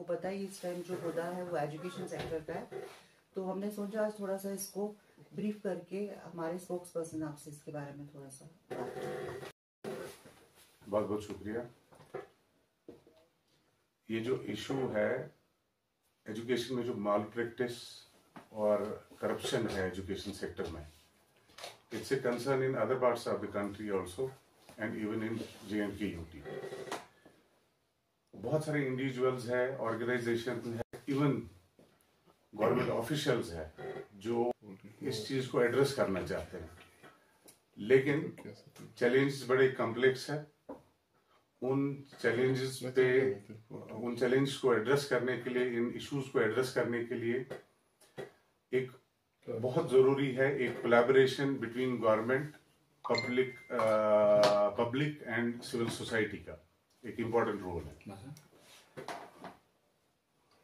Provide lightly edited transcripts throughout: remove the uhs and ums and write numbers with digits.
पता ही इस टाइम जो मुद्दा है वो एजुकेशन सेक्टर का है, तो हमने सोचा आज थोड़ा सा इसको ब्रीफ करके हमारे स्पोक्स पर्सन आपसे इसके बारे में थोड़ा सा बात करें। बहुत बहुत शुक्रिया। ये जो इशू है एजुकेशन में, जो माल प्रैक्टिस और करप्शन है एजुकेशन सेक्टर में, it's a concern in other parts of the country also and even in JNK UT। बहुत सारे इंडिविजुअल्स है, ऑर्गेनाइजेशन है, इवन गवर्नमेंट ऑफिशियल्स है जो इस चीज को एड्रेस करना चाहते हैं, लेकिन चैलेंज बड़े कॉम्प्लेक्स है। उन चैलेंजेस को एड्रेस करने के लिए, इन इश्यूज को एड्रेस करने के लिए एक बहुत जरूरी है एक collaboration between government, public and civil society का एक इम्पोर्टेंट रोल है।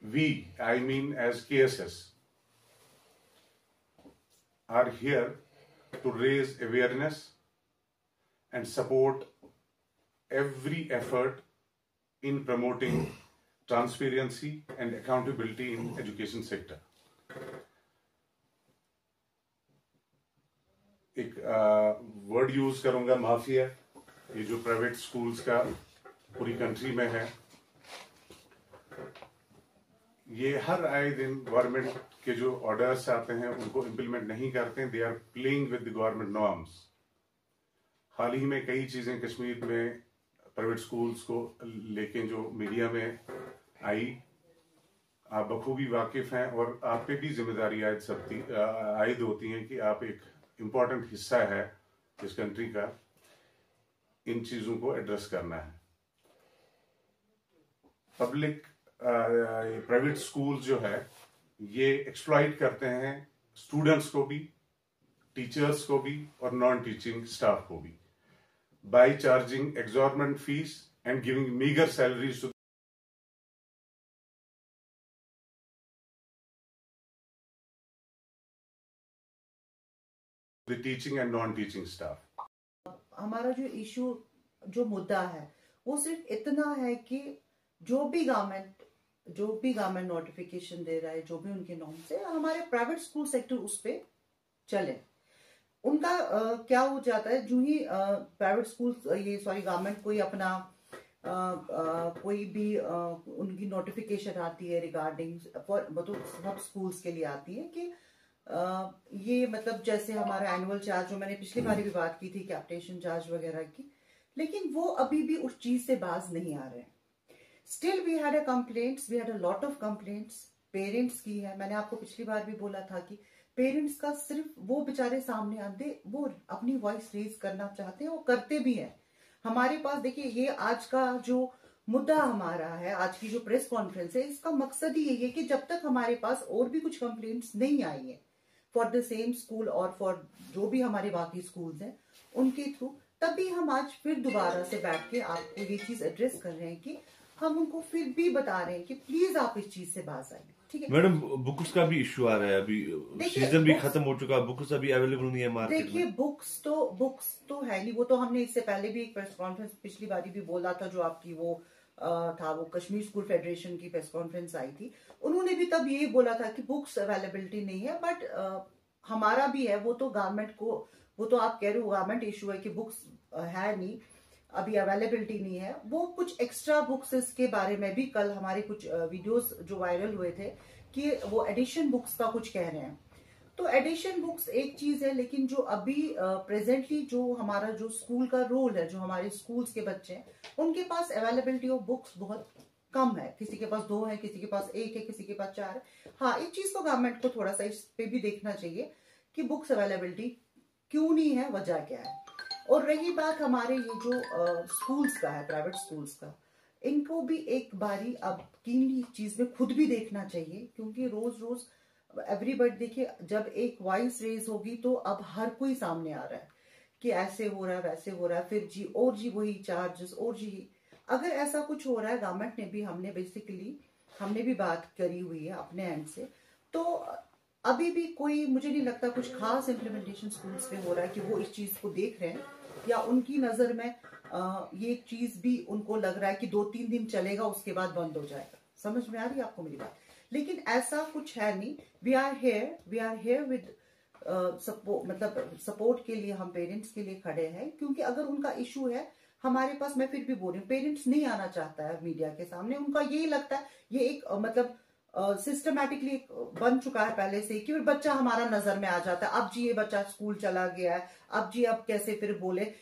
We, I mean as KSS, are here to raise awareness and support every effort in promoting transparency and accountability in education sector. एक word use करूंगा, mafia. ये जो private schools का पूरी country में है, ये हर आए दिन गवर्नमेंट के जो ऑर्डर्स आते हैं उनको इम्प्लीमेंट नहीं करते हैं। They are playing with the government norms. हाल ही में कई चीजें कश्मीर में प्राइवेट स्कूल्स को लेके जो मीडिया में आई, आप बखूबी वाकिफ हैं और आप पे भी जिम्मेदारी आयद होती है कि आप एक इम्पोर्टेंट हिस्सा है इस कंट्री का, इन चीजों को एड्रेस करना है। पब्लिक प्राइवेट स्कूल जो है ये एक्सप्लॉइट करते हैं स्टूडेंट्स को भी, टीचर्स को भी और नॉन टीचिंग स्टाफ को भी, by charging exorbitant fees and giving meagre salaries to the teaching and non teaching staff. हमारा जो इशू, जो मुद्दा है वो सिर्फ इतना है कि जो भी गवर्नमेंट नोटिफिकेशन दे रहा है, जो भी उनके नॉर्म्स है, हमारे प्राइवेट स्कूल सेक्टर उस पे चले। उनका क्या हो जाता है, जो ही प्राइवेट स्कूल गवर्नमेंट कोई अपना कोई भी उनकी नोटिफिकेशन आती है रिगार्डिंग मतलब सब स्कूल्स के लिए आती है कि ये मतलब जैसे हमारा एनुअल चार्ज, जो मैंने पिछली बार भी बात की थी कैपिटेशन चार्ज वगैरह की, लेकिन वो अभी भी उस चीज से बाज नहीं आ रहे हैं। Still we had a lot of complaints parents की है। मैंने आपको पिछली बार भी बोला था कि पेरेंट्स का सिर्फ वो बेचारे सामने आते, वो अपनी वॉइस रेज करना चाहते हैं, वो करते भी हैं। हमारे पास देखिए, ये आज का जो मुद्दा हमारा है, आज की जो प्रेस कॉन्फ्रेंस है, इसका मकसद ही यही है कि जब तक हमारे पास और भी कुछ कंप्लेंट्स नहीं आई है फॉर द सेम स्कूल और फॉर जो भी हमारे बाकी स्कूल्स हैं उनके थ्रू, तभी हम आज फिर दोबारा से बैठ के आपको ये चीज एड्रेस कर रहे हैं कि हम उनको फिर भी बता रहे हैं कि प्लीज आप इस चीज से बाज आइए। ठीक है मैडम, बुक्स का भी इशू आ रहा है, अभी सीजन भी खत्म हो चुका, बुक्स अभी अवेलेबल नहीं है मार्केट में। देखिए, बुक्स तो है नहीं, वो तो हमने इससे पहले भी एक प्रेस कॉन्फ्रेंस पिछली बारी भी बोला था, जो आपकी वो था, वो कश्मीर स्कूल फेडरेशन की प्रेस कॉन्फ्रेंस आई थी, उन्होंने भी तब यही बोला था कि बुक्स अवेलेबिलिटी नहीं है। बट हमारा भी है, वो तो गवर्नमेंट को, वो तो आप कह रहे हो गवर्नमेंट इशू है कि बुक्स है नहीं, अभी अवेलेबिलिटी नहीं है। वो कुछ एक्स्ट्रा बुक्स के बारे में भी कल हमारे कुछ वीडियोस जो वायरल हुए थे कि वो एडिशन बुक्स का कुछ कह रहे हैं। तो एडिशन बुक्स एक चीज है, लेकिन जो अभी प्रेजेंटली जो हमारा जो स्कूल का रोल है, जो हमारे स्कूल्स के बच्चे हैं, उनके पास अवेलेबिलिटी ऑफ बुक्स बहुत कम है। किसी के पास 2 है, किसी के पास 1 है, किसी के पास 4 है। हाँ, एक चीज को गवर्नमेंट को थोड़ा सा इस पे भी देखना चाहिए कि बुक्स अवेलेबिलिटी क्यों नहीं है, वजह क्या है। और रही बात हमारे ये जो स्कूल्स का है, प्राइवेट स्कूल्स का, इनको भी एक बारी अब कीनली चीज में खुद भी देखना चाहिए, क्योंकि रोज रोज एवरीबडी, देखिए जब एक वॉइस रेज होगी तो अब हर कोई सामने आ रहा है कि ऐसे हो रहा है, वैसे हो रहा है, फिर जी और जी वही चार्जेस और जी। अगर ऐसा कुछ हो रहा है, गवर्नमेंट ने भी, हमने भी बात करी हुई है अपने एंड से, तो अभी भी कोई, मुझे नहीं लगता कुछ खास इम्प्लीमेंटेशन स्कूल्स पे हो रहा है कि वो इस चीज को देख रहे हैं, या उनकी नजर में ये चीज भी उनको लग रहा है कि 2-3 दिन चलेगा उसके बाद बंद हो जाएगा। समझ में आ रही है आपको मेरी बात? लेकिन ऐसा कुछ है नहीं। वी आर हेयर विद मतलब सपोर्ट के लिए हम पेरेंट्स के लिए खड़े हैं, क्योंकि अगर उनका इशू है हमारे पास, मैं फिर भी बोल रही हूँ, पेरेंट्स नहीं आना चाहता है मीडिया के सामने। उनका यही लगता है ये एक मतलब सिस्टमैटिकली बन चुका है पहले से कि बच्चा हमारा नजर में आ जाता है, अब जी ये बच्चा स्कूल चला गया है, अब जी अब कैसे फिर बोले,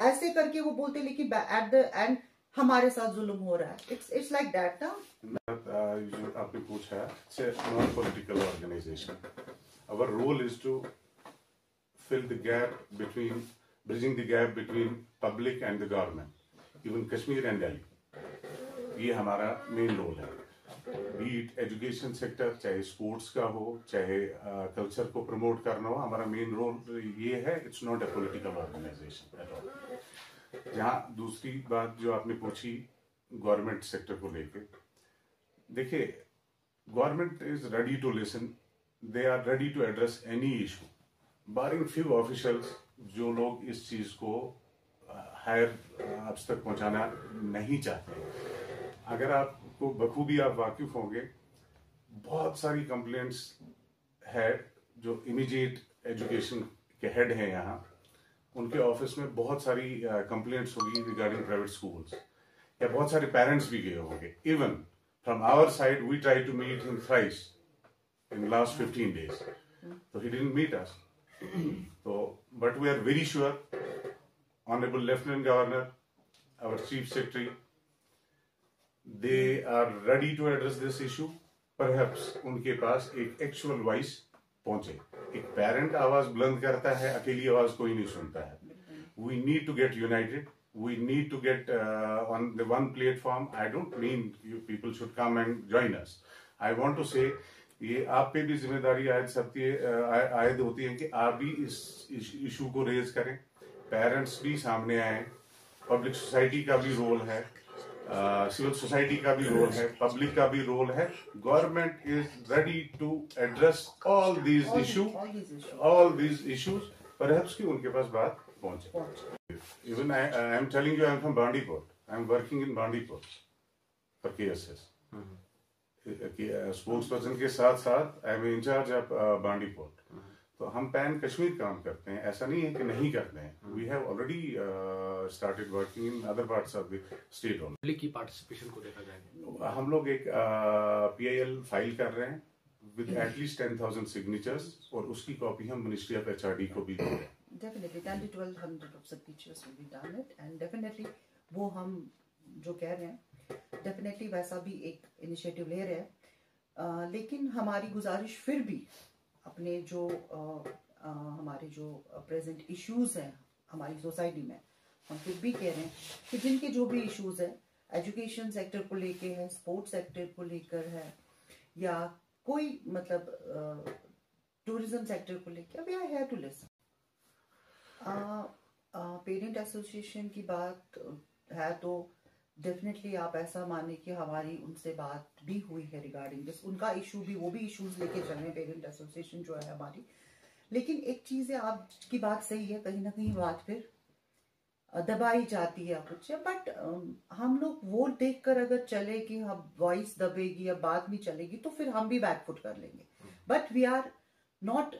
ऐसे करके वो बोलते, लेकिन एट द एंड हमारे साथ जुल्म हो रहा है। इट्स लाइक दैट ना। जो आपने पूछा, non political organisation, our role is to fill the gap between, bridging the gap between public and the government, even Kashmir and Delhi. ये हमारा मेन रोल है। बीट एजुकेशन सेक्टर, चाहे sports का हो, चाहे कल्चर को प्रमोट करना हो, हमारा मेन रोल ये है। It's not a political organisation at all. जहाँ दूसरी बात जो आपने पूछी गवर्नमेंट सेक्टर को लेके, देखिए government is ready to listen, they are ready to address any issue, barring few officials जो लोग इस चीज को हायर अप्स तक पहुंचाना नहीं चाहते। अगर आपको बखूबी आप वाकिफ होंगे, बहुत सारी कंप्लेंट्स है जो इमीडिएट एजुकेशन के हेड हैं यहाँ, उनके ऑफिस में बहुत सारी कंप्लेंट्स होगी रिगार्डिंग प्राइवेट स्कूल्स, या बहुत सारे पेरेंट्स भी गए होंगे। Even from our side we try to meet him thrice in last 15 days, so he didn't meet us. So, but we are very sure, Honorable Lieutenant Governor, our Chief Secretary, they are ready to address this issue. Perhaps उनके पास एक actual voice पहुंचे। एक parent आवाज बुलंद करता है, अकेली आवाज कोई नहीं सुनता है। We need to get united. We need to get on the one platform. I don't mean you people should come and join us. I want to say, ये आप पे भी जिम्मेदारी आयद होती है कि आप भी इस इशू को रेज करें, पेरेंट्स भी सामने आए, पब्लिक सोसाइटी का भी रोल है, सिविल सोसाइटी का भी रोल है, पब्लिक का भी रोल है। Government is ready to address all these issues, perhaps कि उनके पास बात पहुंचे। Even I am telling you, I am from Bandipur, I am working in Bandipur for KSS। Sports person के साथ साथ I am incharge of Bandipur. तो हम पैन कश्मीर काम करते हैं, ऐसा नहीं है कि नहीं करते हैं। We have already started working in other parts of the state. Public की पार्टिसिपेशन को देखा जाए, हम लोग एक PIL फाइल कर रहे हैं विद एटलीस्ट 10,000 सिग्नेचर्स, और उसकी कॉपी हम मिनिस्ट्री ऑफ HRD को भी दे रहे हैं। Definitely 10-1200 of signatures will be done it, and definitely वो हम जो कह रहे हैं डेफिनेटली वैसा भी एक इनिशिएटिव ले रहे हैं। लेकिन हमारी गुजारिश फिर भी अपने जो हमारे जो प्रेजेंट इश्यूज हैं हमारी सोसाइटी में, हम फिर भी कह रहे हैं कि जिनके जो भी इश्यूज हैं, एजुकेशन सेक्टर को लेके है, स्पोर्ट्स सेक्टर को लेकर है, या कोई मतलब टूरिज्म सेक्टर को लेकर, we are here to listen. Parent association की बात है तो डेफिनेटली आप ऐसा माने कि हमारी उनसे बात भी हुई है रिगार्डिंग दिस, उनका इशू भी, वो भी इश्यूज लेके चल रहे हैं पेरेंट एसोसिएशन जो है हमारी। लेकिन एक चीज है, आपकी बात सही है, कहीं ना कहीं बात फिर दबाई जाती है कुछ, बट हम लोग वो देखकर अगर चले कि हम वॉइस दबेगी या बात नहीं चलेगी तो फिर हम भी बैकफुट कर लेंगे। बट वी आर नॉट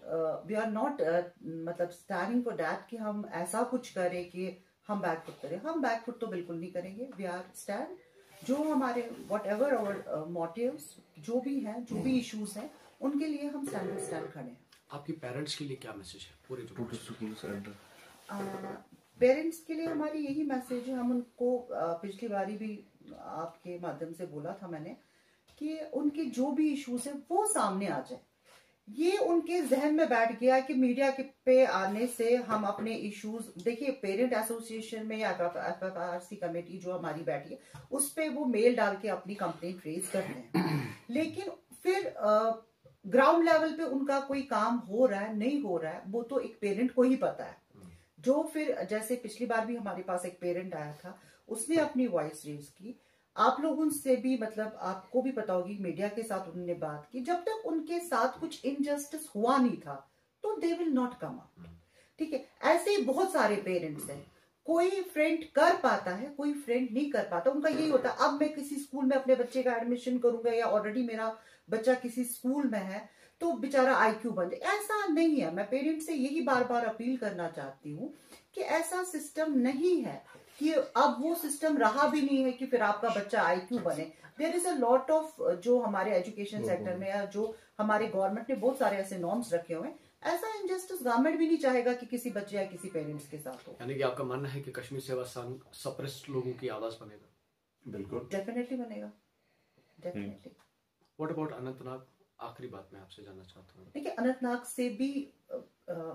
मतलब स्टैंडिंग फॉर दैट कि हम ऐसा कुछ करें कि हम बैकफुट करें। हम बैकफुट तो बिल्कुल नहीं करेंगे। वी आर स्टैंड, जो हमारे वॉट एवर आवर मोटिव्स जो भी हैं, जो भी इश्यूज हैं, उनके लिए हम स्टैंड खड़े हैं। आपकी पेरेंट्स के लिए क्या मैसेज है पूरे पेरेंट्स के लिए हमारी यही मैसेज है, हम उनको पिछली बारी भी आपके माध्यम से बोला था मैंने कि उनके जो भी इश्यूज हैं वो सामने आ जाए। ये उनके जहन में बैठ गया कि मीडिया के पे आने से हम अपने इश्यूज, देखिए पेरेंट एसोसिएशन में या FFRC कमेटी जो हमारी बैठी है उस पे वो मेल डाल के अपनी कंप्लेंट रेज करते हैं, लेकिन फिर ग्राउंड लेवल पे उनका कोई काम हो रहा है नहीं हो रहा है वो तो एक पेरेंट को ही पता है। जो फिर जैसे पिछली बार भी हमारे पास एक पेरेंट आया था, उसने अपनी वॉइस रेज की, आप लोगों से भी मतलब आपको भी पता होगी मीडिया के साथ उन्होंने बात की, जब तक उनके साथ कुछ इनजस्टिस हुआ नहीं था तो they will not come out. ठीक है, ऐसे ही बहुत सारे पेरेंट्स हैं कोई फ्रेंड कर पाता है, कोई फ्रेंड नहीं कर पाता। उनका यही होता है अब मैं किसी स्कूल में अपने बच्चे का एडमिशन करूंगा या ऑलरेडी मेरा बच्चा किसी स्कूल में है तो बेचारा IQ बन जाए। ऐसा नहीं है। मैं पेरेंट्स से यही बार बार अपील करना चाहती हूँ कि ऐसा सिस्टम नहीं है कि अब वो सिस्टम रहा भी नहीं है कि फिर आपका बच्चा IQ बने। There is a lot of जो हमारे एजुकेशन सेक्टर में या जो हमारे गवर्नमेंट ने बहुत सारे ऐसे नॉर्म्स रखे हुए हैं, ऐसा इनजस्टिस गवर्नमेंट भी नहीं चाहेगा कि किसी बच्चे या किसी पेरेंट्स के साथ हो। यानी कि आपका मानना है कि कश्मीर सेवा संघ सप्रेस्ड लोगों की आवाज बनेगा? बिल्कुल, डेफिनेटली बनेगा, डेफिनेटली। What about Anantnag? आखिरी बात मैं आपसे जानना चाहता हूँ। देखिए, अनंतनाग से भी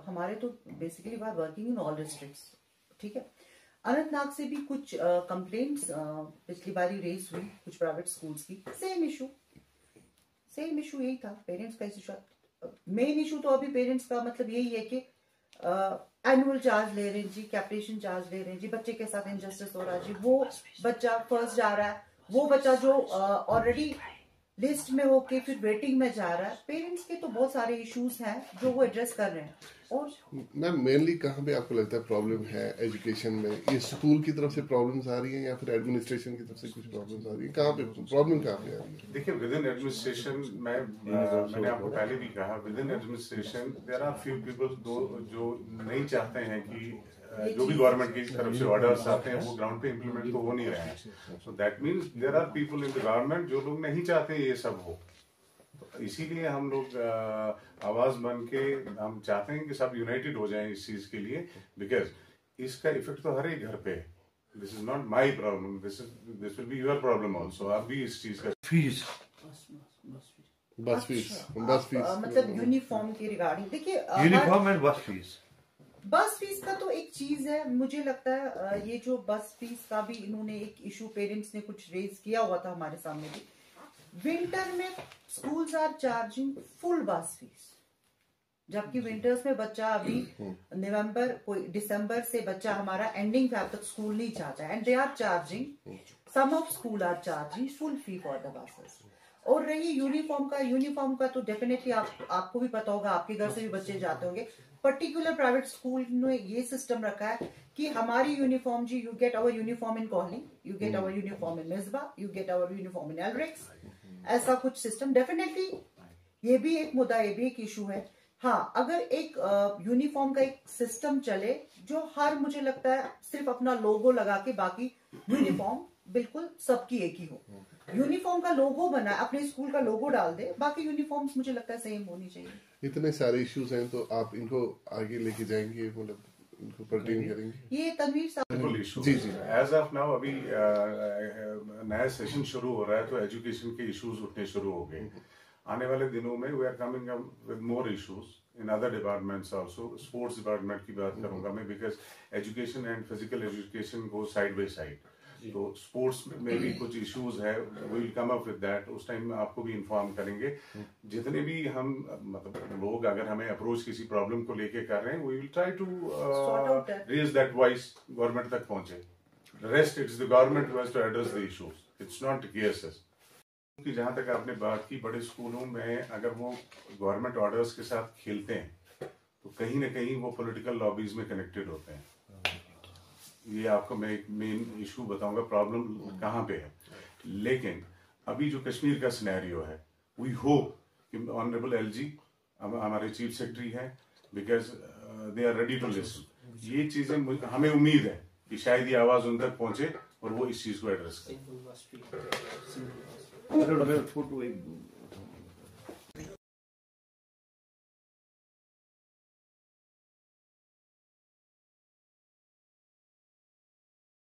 हमारे तो basically we are working in all districts, ठीक है। अनंतनाग से भी कुछ कंप्लेंट्स पिछली बार रेज हुई कुछ प्राइवेट स्कूल्स की। सेम इशू यही था, पेरेंट्स का इशू। मेन इशू तो अभी पेरेंट्स का मतलब यही है कि एनुअल चार्ज ले रहे हैं जी, कैपिटेशन चार्ज ले रहे हैं जी, बच्चे के साथ इनजस्टिस हो रहा है जी। वो बच्चा फर्स्ट जा रहा है, वो बच्चा जो ऑलरेडी लिस्ट में होके फिर वेटिंग में जा रहा है। पेरेंट्स के तो बहुत सारे इश्यूज हैं जो वो एड्रेस कर रहे हैं। और मैम मेनली कहाँ पे आपको लगता है प्रॉब्लम है एजुकेशन में? ये स्कूल की तरफ से प्रॉब्लम्स आ रही हैं या फिर एडमिनिस्ट्रेशन की तरफ से कुछ प्रॉब्लम्स आ रही है? कहाँ पे प्रॉब्लम कहाँ पे आ रही है? देखिए, विद इन एडमिनिस्ट्रेशन मैंने आपको पहले भी कहा, within administration there are few people जो नहीं चाहते हैं कि जो भी गवर्नमेंट की तरफ से ऑर्डर्स आते हैं वो ग्राउंड पे इम्प्लीमेंट तो हो नहीं रहे हैं। So that means there are people in the government जो लोग नहीं चाहते ये सब हो। तो इसीलिए हम लोग आवाज बन के हम चाहते हैं कि सब यूनाइटेड हो जाएं इस चीज के लिए, बिकॉज इसका इफेक्ट तो हर एक घर पे है। This is not my problem, this will be your problem also. आप भी इस चीज का फीस बस फीस मतलब यूनिफॉर्म की रिगार्डिंग, देखिए यूनिफॉर्म एंड बस फीस का तो एक चीज है। मुझे लगता है ये जो बस फीस का भी इन्होंने एक इशू पेरेंट्स ने कुछ रेज किया हुआ था हमारे सामने भी। विंटर में स्कूल्स आर चार्जिंग फुल बस फीस, जबकि विंटर्स में बच्चा अभी नवंबर कोई दिसंबर से बच्चा हमारा एंडिंग फैब तक स्कूल नहीं जाता है, and they are charging, some of school are charging full fee for the buses. और रही यूनिफॉर्म का तो डेफिनेटली आपको भी पता होगा, आपके घर से भी बच्चे जाते होंगे। पर्टिकुलर प्राइवेट स्कूल ने ये सिस्टम रखा है कि हमारी यूनिफॉर्म जी, you get our uniform in calling, you get our uniform in मिसबा, you get our uniform in एलरिक्स, ऐसा कुछ सिस्टम। डेफिनेटली ये भी एक मुद्दा, ये भी एक इशू है। हाँ, अगर एक यूनिफॉर्म का एक सिस्टम चले जो हर, मुझे लगता है सिर्फ अपना लोगो लगा के, बाकी यूनिफॉर्म बिल्कुल सबकी एक ही हो। यूनिफॉर्म का लोगो बना, अपने स्कूल का लोगो डाल दे, बाकी यूनिफॉर्म्स मुझे लगता है सेम होनी चाहिए। इतने सारे इश्यूज हैं तो आप इनको आगे लेके जाएंगे, मतलब इनको पर्टेन करेंगे? ये तनवीर साहब इशू जी एज ऑफ नाउ अभी नया सेशन शुरू हो रहा है तो एजुकेशन के इश्यूज उठने शुरू हो गए। आने वाले दिनों में we are coming up with more issues in other departments also. Sports department की बात करूंगा मैं, because education and physical education go side by side. तो स्पोर्ट्स में भी कुछ इश्यूज है, we will come up with that. उस टाइम आपको भी इन्फॉर्म करेंगे। जितने भी हम मतलब लोग अगर हमें अप्रोच किसी प्रॉब्लम को लेके कर रहे हैं, we will try to raise that voice, government तक पहुंचे। The rest it's the government who has to address the issues, it's not KSS. कि जहां तक आपने बात की, बड़े स्कूलों में अगर वो गवर्नमेंट ऑर्डर्स के साथ खेलते हैं तो कहीं ना कहीं वो पॉलिटिकल लॉबीज में कनेक्टेड होते हैं। ये आपको मैं एक मेन इशू बताऊंगा, प्रॉब्लम कहाँ पे है। लेकिन अभी जो कश्मीर का सिनेरियो है, वी होप कि ऑनरेबल एलजी हमारे चीफ सेक्रेटरी हैं, because they are ready to listen. ये चीजें हमें उम्मीद है कि शायद ये आवाज उन तक पहुंचे और वो इस चीज को एड्रेस करें।